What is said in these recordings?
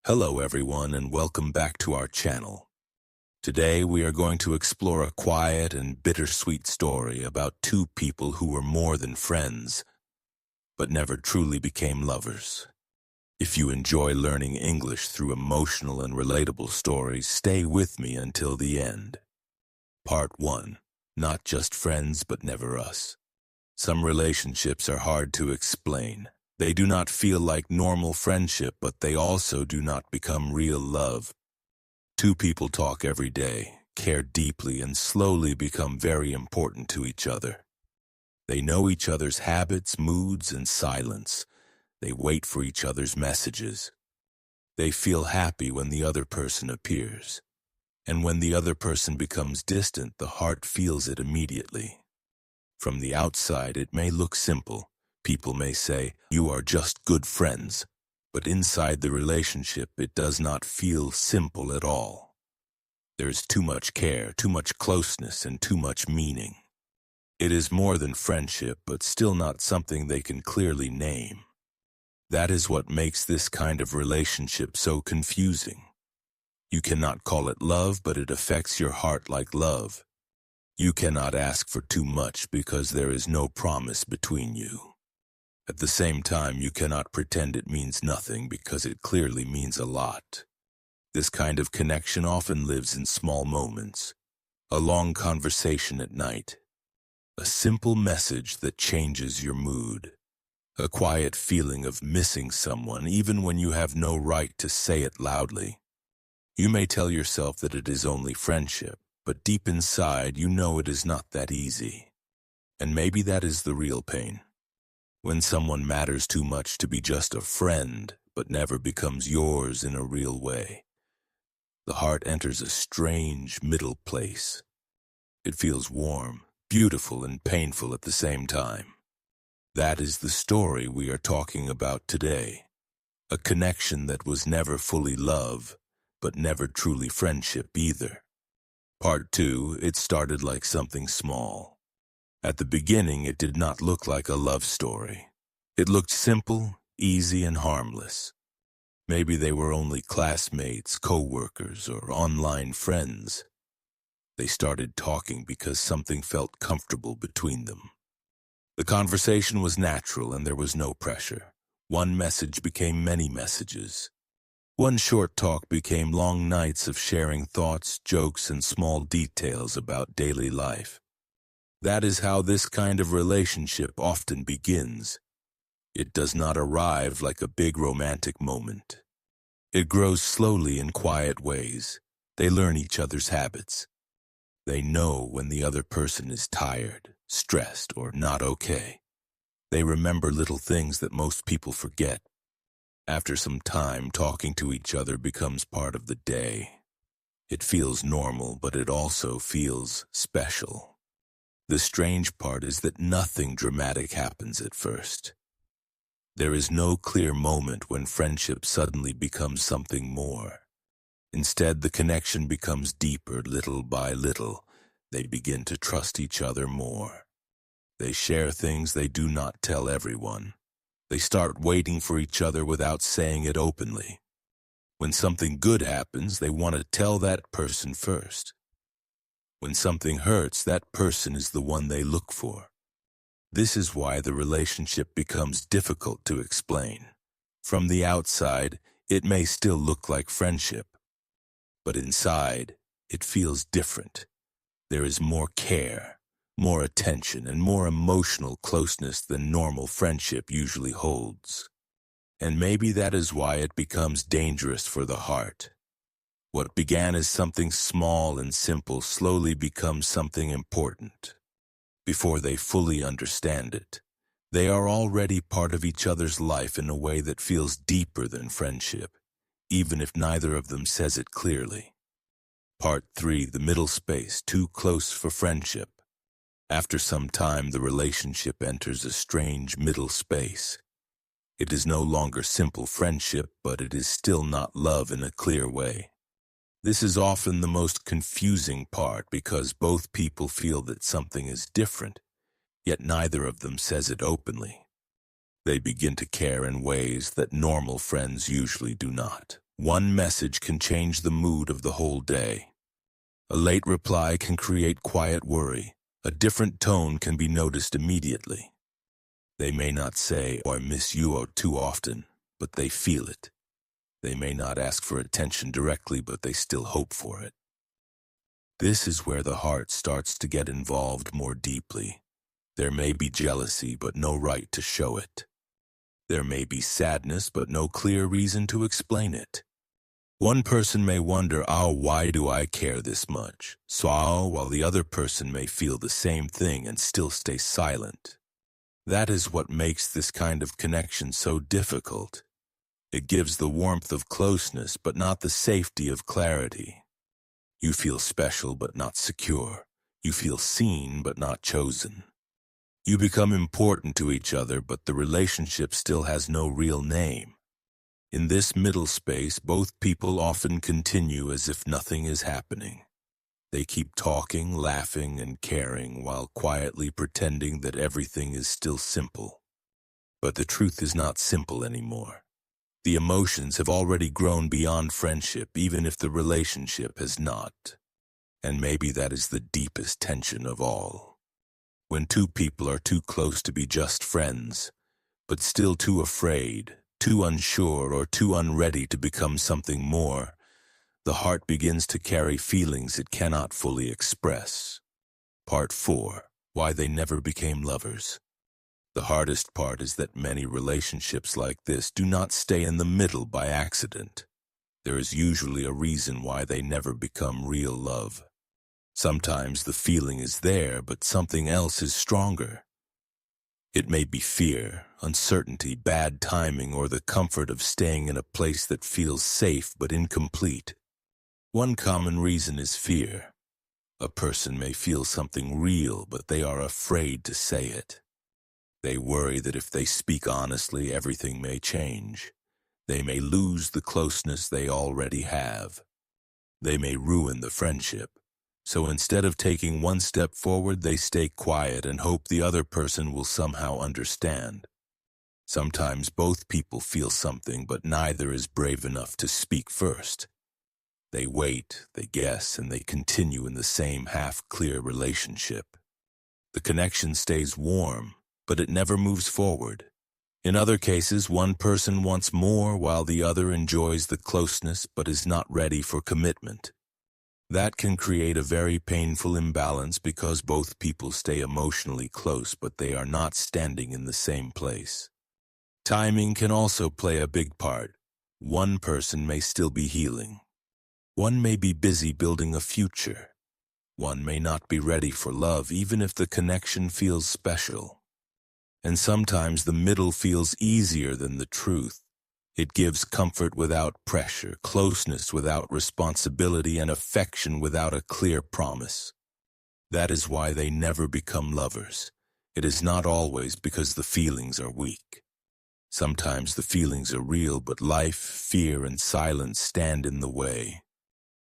Hello everyone and welcome back to our channel. Today we are going to explore a quiet and bittersweet story about two people who were more than friends, but never truly became lovers. If you enjoy learning English through emotional and relatable stories, stay with me until the end. Part 1. Not just friends, but never us. Some relationships are hard to explain. They do not feel like normal friendship, but they also do not become real love. Two people talk every day, care deeply, and slowly become very important to each other. They know each other's habits, moods, and silence. They wait for each other's messages. They feel happy when the other person appears. And when the other person becomes distant, the heart feels it immediately. From the outside, it may look simple. People may say, "You are just good friends." But inside the relationship, it does not feel simple at all. There is too much care, too much closeness, and too much meaning. It is more than friendship, but still not something they can clearly name. That is what makes this kind of relationship so confusing. You cannot call it love, but it affects your heart like love. You cannot ask for too much because there is no promise between you. At the same time, you cannot pretend it means nothing because it clearly means a lot. This kind of connection often lives in small moments. A long conversation at night. A simple message that changes your mood. A quiet feeling of missing someone even when you have no right to say it loudly. You may tell yourself that it is only friendship, but deep inside you know it is not that easy. And maybe that is the real pain. When someone matters too much to be just a friend, but never becomes yours in a real way. The heart enters a strange middle place. It feels warm, beautiful, and painful at the same time. That is the story we are talking about today. A connection that was never fully love, but never truly friendship either. Part 2, it started like something small. At the beginning, it did not look like a love story. It looked simple, easy, and harmless. Maybe they were only classmates, co-workers, or online friends. They started talking because something felt comfortable between them. The conversation was natural and there was no pressure. One message became many messages. One short talk became long nights of sharing thoughts, jokes, and small details about daily life. That is how this kind of relationship often begins. It does not arrive like a big romantic moment. It grows slowly in quiet ways. They learn each other's habits. They know when the other person is tired, stressed, or not okay. They remember little things that most people forget. After some time, talking to each other becomes part of the day. It feels normal, but it also feels special. The strange part is that nothing dramatic happens at first. There is no clear moment when friendship suddenly becomes something more. Instead, the connection becomes deeper little by little. They begin to trust each other more. They share things they do not tell everyone. They start waiting for each other without saying it openly. When something good happens, they want to tell that person first. When something hurts, that person is the one they look for. This is why the relationship becomes difficult to explain. From the outside, it may still look like friendship. But inside, it feels different. There is more care, more attention, and more emotional closeness than normal friendship usually holds. And maybe that is why it becomes dangerous for the heart. What began as something small and simple slowly becomes something important. Before they fully understand it, they are already part of each other's life in a way that feels deeper than friendship, even if neither of them says it clearly. Part 3, the middle space, too close for friendship. After some time, the relationship enters a strange middle space. It is no longer simple friendship, but it is still not love in a clear way. This is often the most confusing part because both people feel that something is different, yet neither of them says it openly. They begin to care in ways that normal friends usually do not. One message can change the mood of the whole day. A late reply can create quiet worry. A different tone can be noticed immediately. They may not say, "Oh, I miss you," too often, but they feel it. They may not ask for attention directly, but they still hope for it. This is where the heart starts to get involved more deeply. There may be jealousy, but no right to show it. There may be sadness, but no clear reason to explain it. One person may wonder, why do I care this much? While the other person may feel the same thing and still stay silent. That is what makes this kind of connection so difficult. It gives the warmth of closeness, but not the safety of clarity. You feel special, but not secure. You feel seen, but not chosen. You become important to each other, but the relationship still has no real name. In this middle space, both people often continue as if nothing is happening. They keep talking, laughing, and caring while quietly pretending that everything is still simple. But the truth is not simple anymore. The emotions have already grown beyond friendship, even if the relationship has not. And maybe that is the deepest tension of all. When two people are too close to be just friends, but still too afraid, too unsure, or too unready to become something more, the heart begins to carry feelings it cannot fully express. Part 4. Why they never became lovers. The hardest part is that many relationships like this do not stay in the middle by accident. There is usually a reason why they never become real love. Sometimes the feeling is there, but something else is stronger. It may be fear, uncertainty, bad timing, or the comfort of staying in a place that feels safe but incomplete. One common reason is fear. A person may feel something real, but they are afraid to say it. They worry that if they speak honestly, everything may change. They may lose the closeness they already have. They may ruin the friendship. So instead of taking one step forward, they stay quiet and hope the other person will somehow understand. Sometimes both people feel something, but neither is brave enough to speak first. They wait, they guess, and they continue in the same half-clear relationship. The connection stays warm, but it never moves forward. In other cases, one person wants more while the other enjoys the closeness but is not ready for commitment. That can create a very painful imbalance because both people stay emotionally close, but they are not standing in the same place. Timing can also play a big part. One person may still be healing. One may be busy building a future. One may not be ready for love, even if the connection feels special. And sometimes the middle feels easier than the truth. It gives comfort without pressure, closeness without responsibility, and affection without a clear promise. That is why they never become lovers. It is not always because the feelings are weak. Sometimes the feelings are real, but life, fear, and silence stand in the way.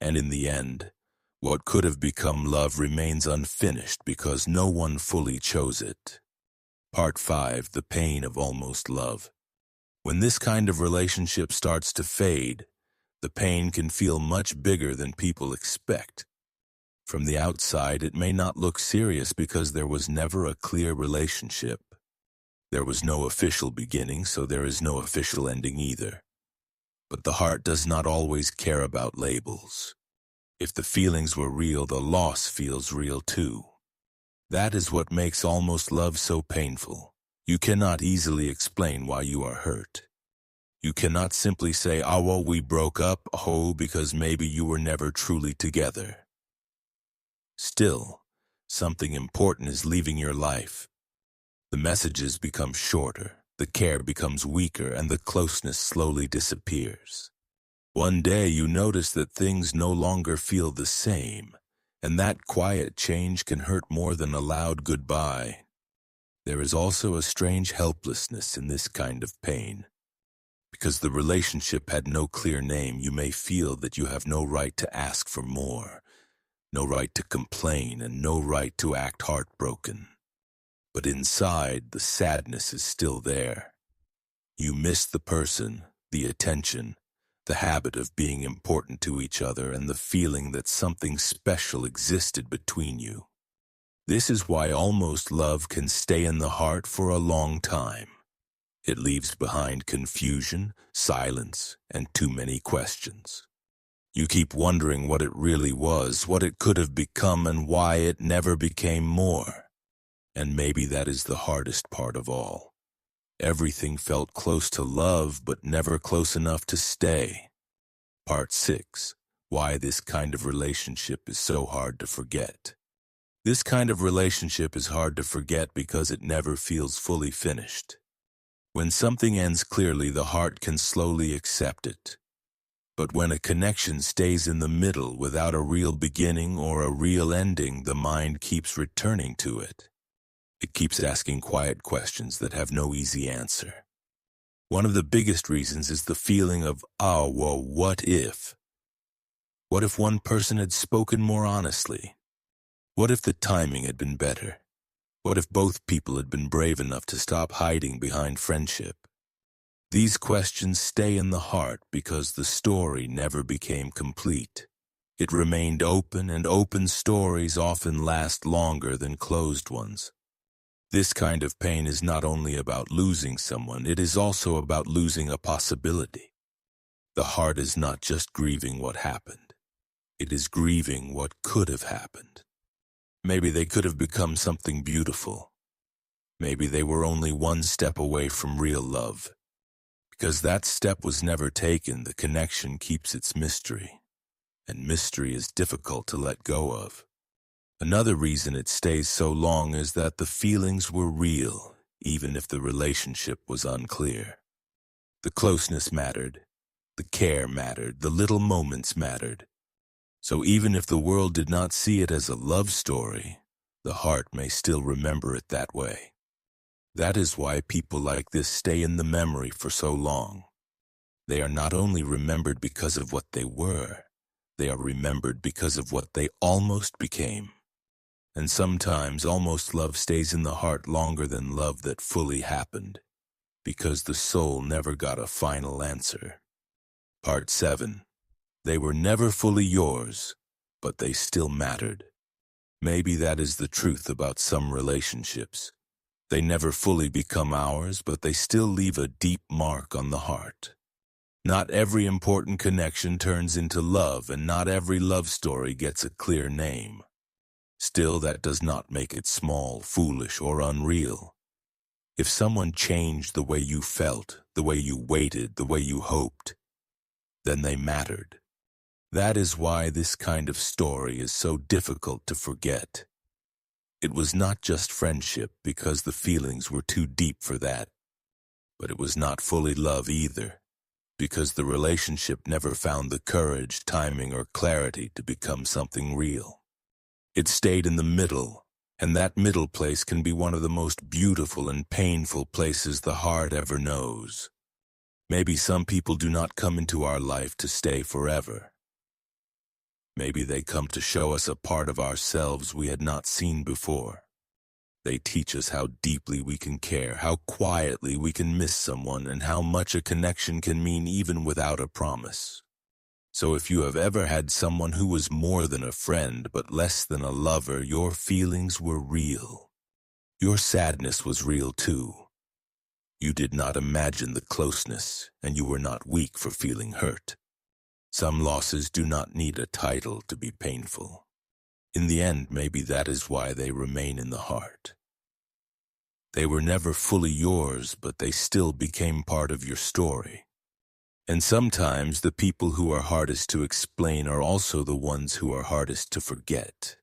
And in the end, what could have become love remains unfinished because no one fully chose it. Part 5. The pain of almost love. When this kind of relationship starts to fade, the pain can feel much bigger than people expect. From the outside, it may not look serious because there was never a clear relationship. There was no official beginning, so there is no official ending either. But the heart does not always care about labels. If the feelings were real, the loss feels real too. That is what makes almost love so painful. You cannot easily explain why you are hurt. You cannot simply say, well, we broke up, because maybe you were never truly together. Still, something important is leaving your life. The messages become shorter, the care becomes weaker, and the closeness slowly disappears. One day you notice that things no longer feel the same, and that quiet change can hurt more than a loud goodbye. There is also a strange helplessness in this kind of pain. Because the relationship had no clear name, you may feel that you have no right to ask for more, no right to complain, and no right to act heartbroken. But inside, the sadness is still there. You miss the person, the attention, the habit of being important to each other, and the feeling that something special existed between you. This is why almost love can stay in the heart for a long time. It leaves behind confusion, silence, and too many questions. You keep wondering what it really was, what it could have become, and why it never became more. And maybe that is the hardest part of all. Everything felt close to love, but never close enough to stay. Part 6. Why this kind of relationship is so hard to forget. This kind of relationship is hard to forget because it never feels fully finished. When something ends clearly, the heart can slowly accept it. But when a connection stays in the middle without a real beginning or a real ending, the mind keeps returning to it. It keeps asking quiet questions that have no easy answer. One of the biggest reasons is the feeling of, oh, well, what if? What if one person had spoken more honestly? What if the timing had been better? What if both people had been brave enough to stop hiding behind friendship? These questions stay in the heart because the story never became complete. It remained open, and open stories often last longer than closed ones. This kind of pain is not only about losing someone, it is also about losing a possibility. The heart is not just grieving what happened. It is grieving what could have happened. Maybe they could have become something beautiful. Maybe they were only one step away from real love. Because that step was never taken, the connection keeps its mystery. And mystery is difficult to let go of. Another reason it stays so long is that the feelings were real, even if the relationship was unclear. The closeness mattered. The care mattered. The little moments mattered. So even if the world did not see it as a love story, the heart may still remember it that way. That is why people like this stay in the memory for so long. They are not only remembered because of what they were, they are remembered because of what they almost became. And sometimes almost love stays in the heart longer than love that fully happened, because the soul never got a final answer. Part 7. They were never fully yours, but they still mattered. Maybe that is the truth about some relationships. They never fully become ours, but they still leave a deep mark on the heart. Not every important connection turns into love, and not every love story gets a clear name. Still, that does not make it small, foolish, or unreal. If someone changed the way you felt, the way you waited, the way you hoped, then they mattered. That is why this kind of story is so difficult to forget. It was not just friendship, because the feelings were too deep for that. But it was not fully love either, because the relationship never found the courage, timing, or clarity to become something real. It stayed in the middle, and that middle place can be one of the most beautiful and painful places the heart ever knows. Maybe some people do not come into our life to stay forever. Maybe they come to show us a part of ourselves we had not seen before. They teach us how deeply we can care, how quietly we can miss someone, and how much a connection can mean even without a promise. So if you have ever had someone who was more than a friend but less than a lover, your feelings were real. Your sadness was real too. You did not imagine the closeness, and you were not weak for feeling hurt. Some losses do not need a title to be painful. In the end, maybe that is why they remain in the heart. They were never fully yours, but they still became part of your story. And sometimes the people who are hardest to explain are also the ones who are hardest to forget.